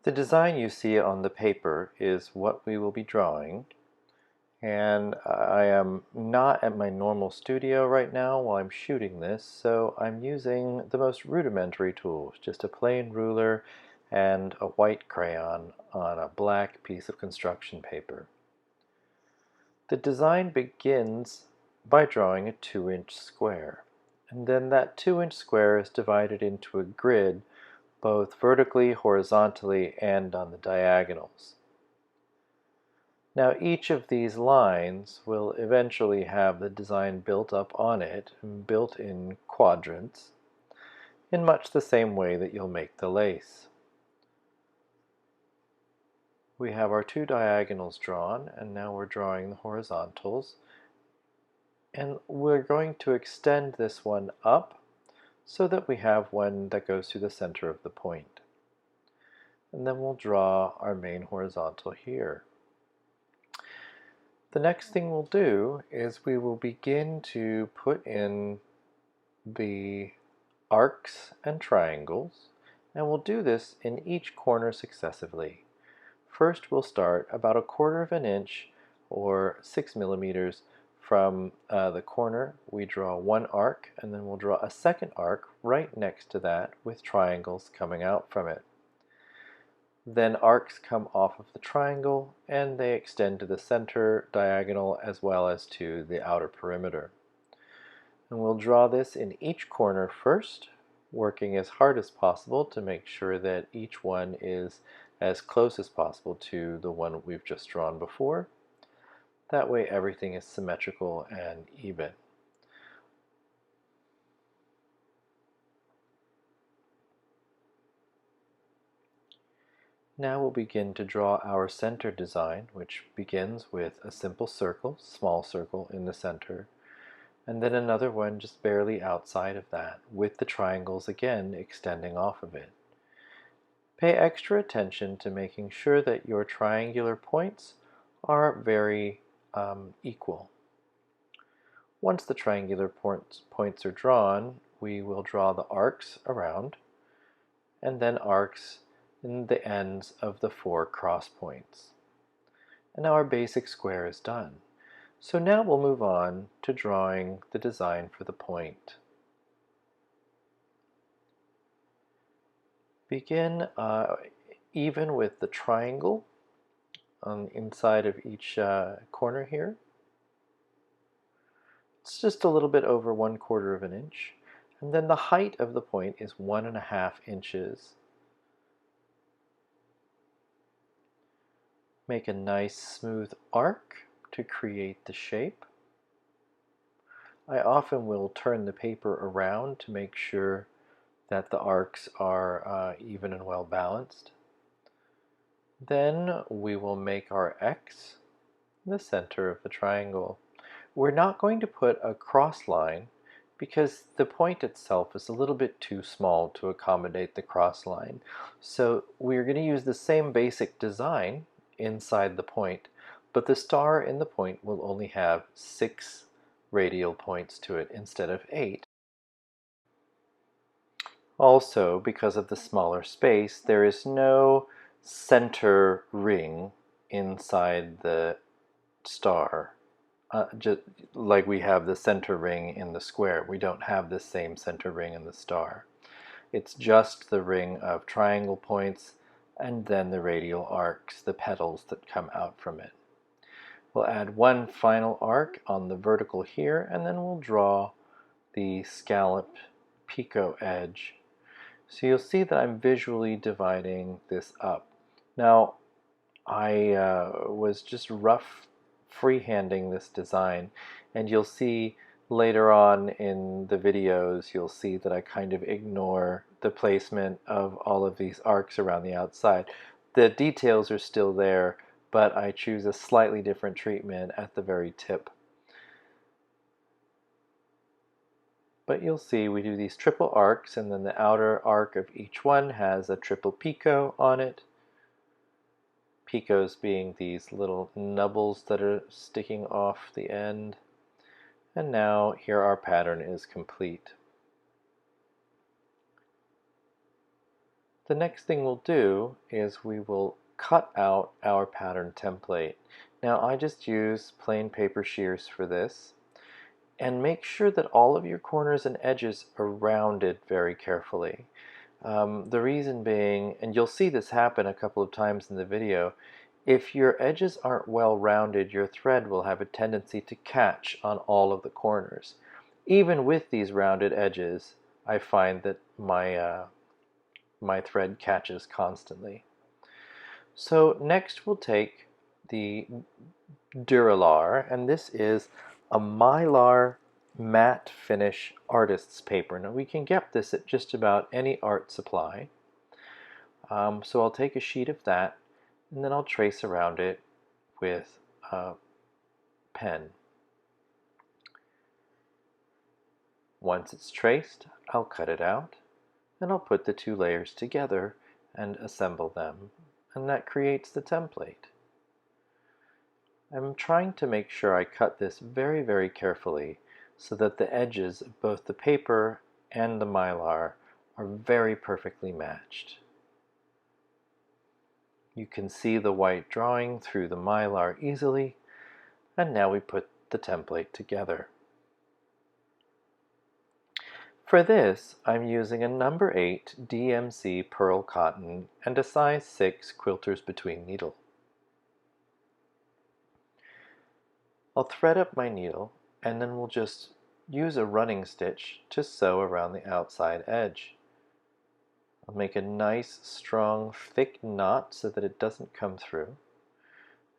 The design you see on the paper is what we will be drawing, and I am not at my normal studio right now while I'm shooting this, so I'm using the most rudimentary tools, just a plain ruler and a white crayon on a black piece of construction paper. The design begins by drawing a 2-inch square, and then that 2-inch square is divided into a grid both vertically, horizontally, and on the diagonals. Now each of these lines will eventually have the design built up on it, built in quadrants, in much the same way that you'll make the lace. We have our two diagonals drawn, and now we're drawing the horizontals. And we're going to extend this one up so that we have one that goes through the center of the point. And then we'll draw our main horizontal here. The next thing we'll do is we will begin to put in the arcs and triangles, and we'll do this in each corner successively. First we'll start about 1/4 of an inch or 6 millimeters from the corner. We draw one arc, and then we'll draw a second arc right next to that with triangles coming out from it. Then arcs come off of the triangle and they extend to the center diagonal as well as to the outer perimeter. And we'll draw this in each corner first, working as hard as possible to make sure that each one is as close as possible to the one we've just drawn before. That way everything is symmetrical and even. Now we'll begin to draw our center design, which begins with a simple circle, small circle in the center, and then another one just barely outside of that, with the triangles again extending off of it. Pay extra attention to making sure that your triangular points are very equal. Once the triangular points are drawn, we will draw the arcs around, and then arcs in the ends of the 4 cross points. And now our basic square is done. So now we'll move on to drawing the design for the point. Begin even with the triangle on the inside of each corner here. It's just a little bit over 1/4 of an inch. And then the height of the point is 1.5 inches. Make a nice smooth arc to create the shape. I often will turn the paper around to make sure that the arcs are even and well balanced. Then we will make our X in the center of the triangle. We're not going to put a cross line because the point itself is a little bit too small to accommodate the cross line. So we're going to use the same basic design inside the point, but the star in the point will only have 6 radial points to it instead of 8. Also, because of the smaller space, there is no center ring inside the star. Just like we have the center ring in the square, we don't have the same center ring in the star. It's just the ring of triangle points and then the radial arcs, the petals that come out from it. We'll add one final arc on the vertical here, and then we'll draw the scalloped picot edge. So you'll see that I'm visually dividing this up. Now, I was just rough freehanding this design, and you'll see later on in the videos, you'll see that I kind of ignore the placement of all of these arcs around the outside. The details are still there, but I choose a slightly different treatment at the very tip. But you'll see we do these triple arcs, and then the outer arc of each one has a triple picot on it. Picots being these little nubbles that are sticking off the end. And now here our pattern is complete. The next thing we'll do is we will cut out our pattern template. Now I just use plain paper shears for this, and make sure that all of your corners and edges are rounded very carefully. The reason being, and you'll see this happen a couple of times in the video, if your edges aren't well rounded, your thread will have a tendency to catch on all of the corners. Even with these rounded edges, I find that my thread catches constantly. So next we'll take the Duralar, and this is a Mylar matte finish artist's paper. Now we can get this at just about any art supply. So I'll take a sheet of that, and then I'll trace around it with a pen. Once it's traced, I'll cut it out, and I'll put the two layers together and assemble them, and that creates the template. I'm trying to make sure I cut this very, very carefully so that the edges of both the paper and the Mylar are very perfectly matched. You can see the white drawing through the Mylar easily, and now we put the template together. For this, I'm using a number 8 DMC pearl cotton and a size 6 quilters between needle. I'll thread up my needle, and then we'll just use a running stitch to sew around the outside edge. I'll make a nice, strong, thick knot so that it doesn't come through.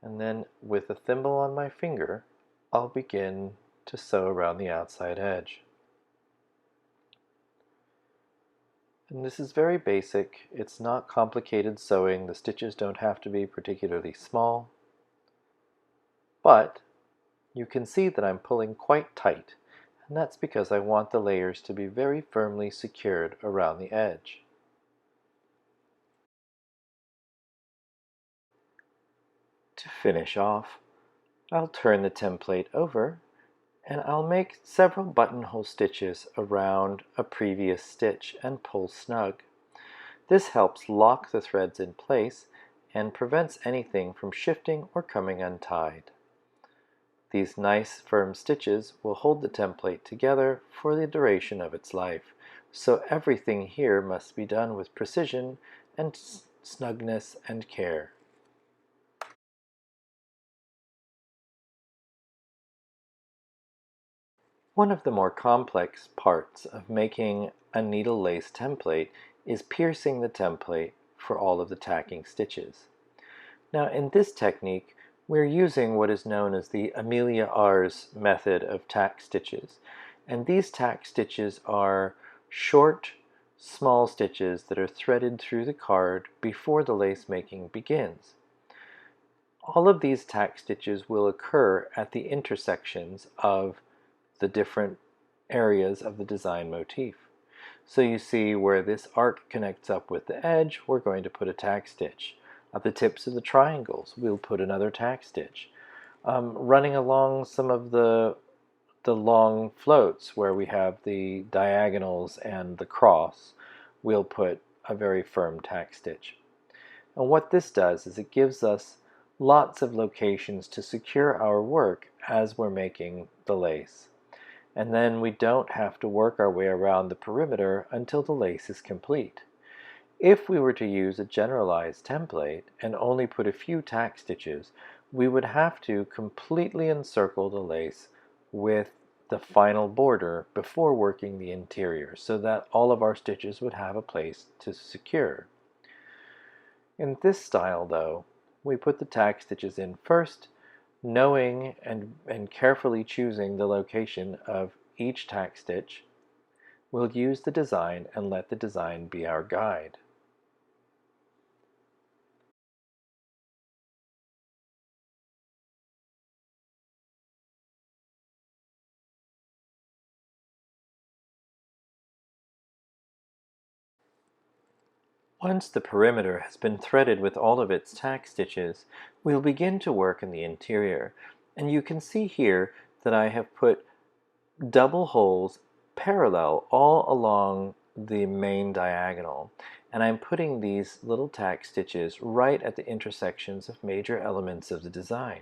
And then with a thimble on my finger, I'll begin to sew around the outside edge. And this is very basic. It's not complicated sewing. The stitches don't have to be particularly small. But you can see that I'm pulling quite tight, and that's because I want the layers to be very firmly secured around the edge. To finish off, I'll turn the template over, and I'll make several buttonhole stitches around a previous stitch and pull snug. This helps lock the threads in place and prevents anything from shifting or coming untied. These nice firm stitches will hold the template together for the duration of its life, so everything here must be done with precision and snugness and care. One of the more complex parts of making a needle lace template is piercing the template for all of the tacking stitches. Now in this technique, we're using what is known as the Amelia R's method of tack stitches. And these tack stitches are short, small stitches that are threaded through the card before the lace making begins. All of these tack stitches will occur at the intersections of the different areas of the design motif. So you see where this arc connects up with the edge, we're going to put a tack stitch. At the tips of the triangles, we'll put another tack stitch. Running along some of the long floats where we have the diagonals and the cross, we'll put a very firm tack stitch. And what this does is it gives us lots of locations to secure our work as we're making the lace. And then we don't have to work our way around the perimeter until the lace is complete. If we were to use a generalized template and only put a few tack stitches, we would have to completely encircle the lace with the final border before working the interior, so that all of our stitches would have a place to secure. In this style, though, we put the tack stitches in first, knowing and carefully choosing the location of each tack stitch. We'll use the design and let the design be our guide. Once the perimeter has been threaded with all of its tack stitches, we'll begin to work in the interior. And you can see here that I have put double holes parallel all along the main diagonal, and I'm putting these little tack stitches right at the intersections of major elements of the design.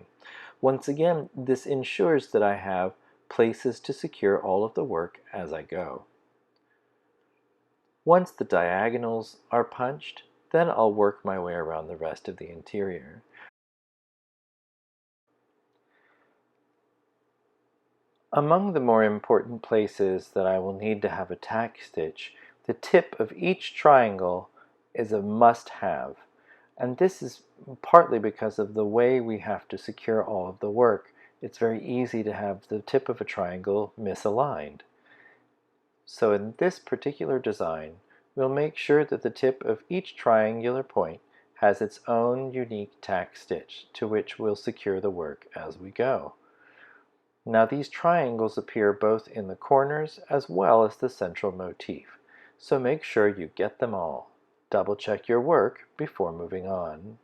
Once again, this ensures that I have places to secure all of the work as I go. Once the diagonals are punched, then I'll work my way around the rest of the interior. Among the more important places that I will need to have a tack stitch, the tip of each triangle is a must-have. And this is partly because of the way we have to secure all of the work. It's very easy to have the tip of a triangle misaligned. So in this particular design, we'll make sure that the tip of each triangular point has its own unique tack stitch to which we'll secure the work as we go. Now these triangles appear both in the corners as well as the central motif, so make sure you get them all. Double check your work before moving on.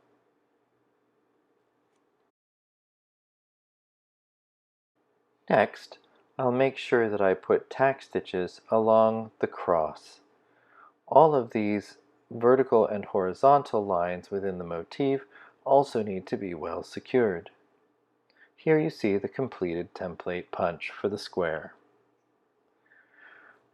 Next, I'll make sure that I put tack stitches along the cross. All of these vertical and horizontal lines within the motif also need to be well secured. Here you see the completed template punch for the square.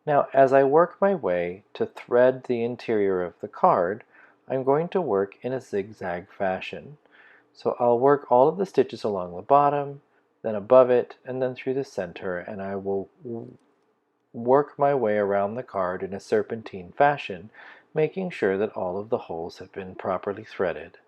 Now, as I work my way to thread the interior of the card, I'm going to work in a zigzag fashion. So I'll work all of the stitches along the bottom, then above it, and then through the center, and I will work my way around the card in a serpentine fashion, making sure that all of the holes have been properly threaded.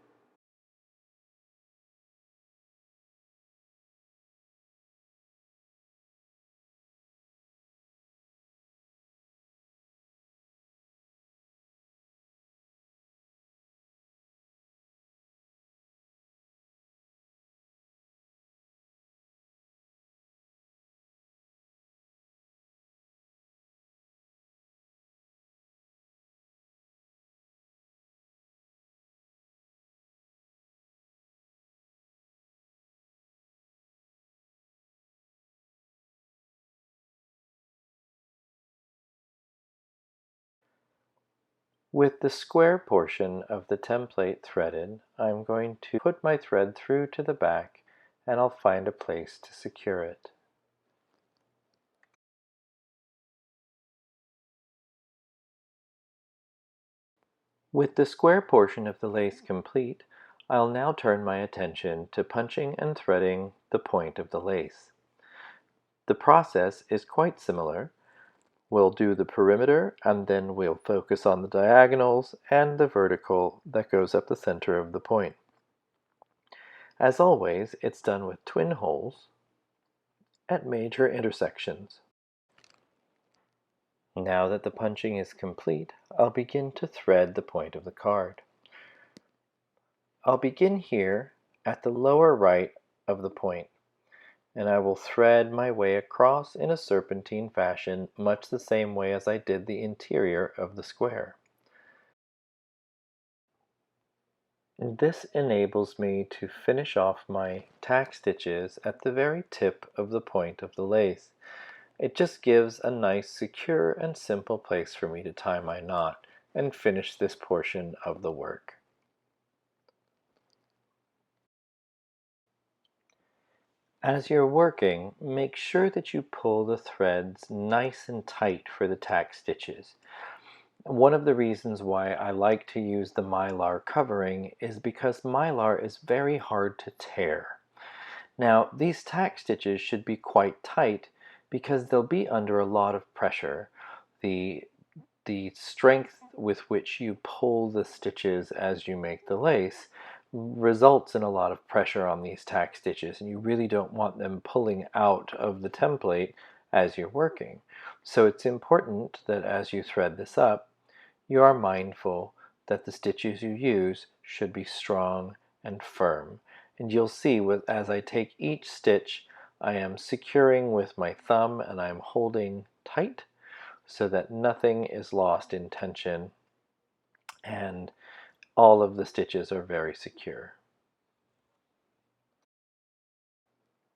With the square portion of the template threaded, I'm going to put my thread through to the back, and I'll find a place to secure it. With the square portion of the lace complete, I'll now turn my attention to punching and threading the point of the lace. The process is quite similar. We'll do the perimeter, and then we'll focus on the diagonals and the vertical that goes up the center of the point. As always, it's done with twin holes at major intersections. Now that the punching is complete, I'll begin to thread the point of the card. I'll begin here at the lower right of the point, and I will thread my way across in a serpentine fashion, much the same way as I did the interior of the square. This enables me to finish off my tack stitches at the very tip of the point of the lace. It just gives a nice, secure, and simple place for me to tie my knot and finish this portion of the work. As you're working, make sure that you pull the threads nice and tight for the tack stitches. One of the reasons why I like to use the mylar covering is because mylar is very hard to tear. Now, these tack stitches should be quite tight because they'll be under a lot of pressure. The strength with which you pull the stitches as you make the lace results in a lot of pressure on these tack stitches, and you really don't want them pulling out of the template as you're working. So it's important that as you thread this up, you are mindful that the stitches you use should be strong and firm. And you'll see as I take each stitch, I am securing with my thumb and I'm holding tight so that nothing is lost in tension and all of the stitches are very secure.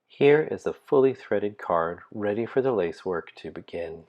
Here is a fully threaded card ready for the lace work to begin.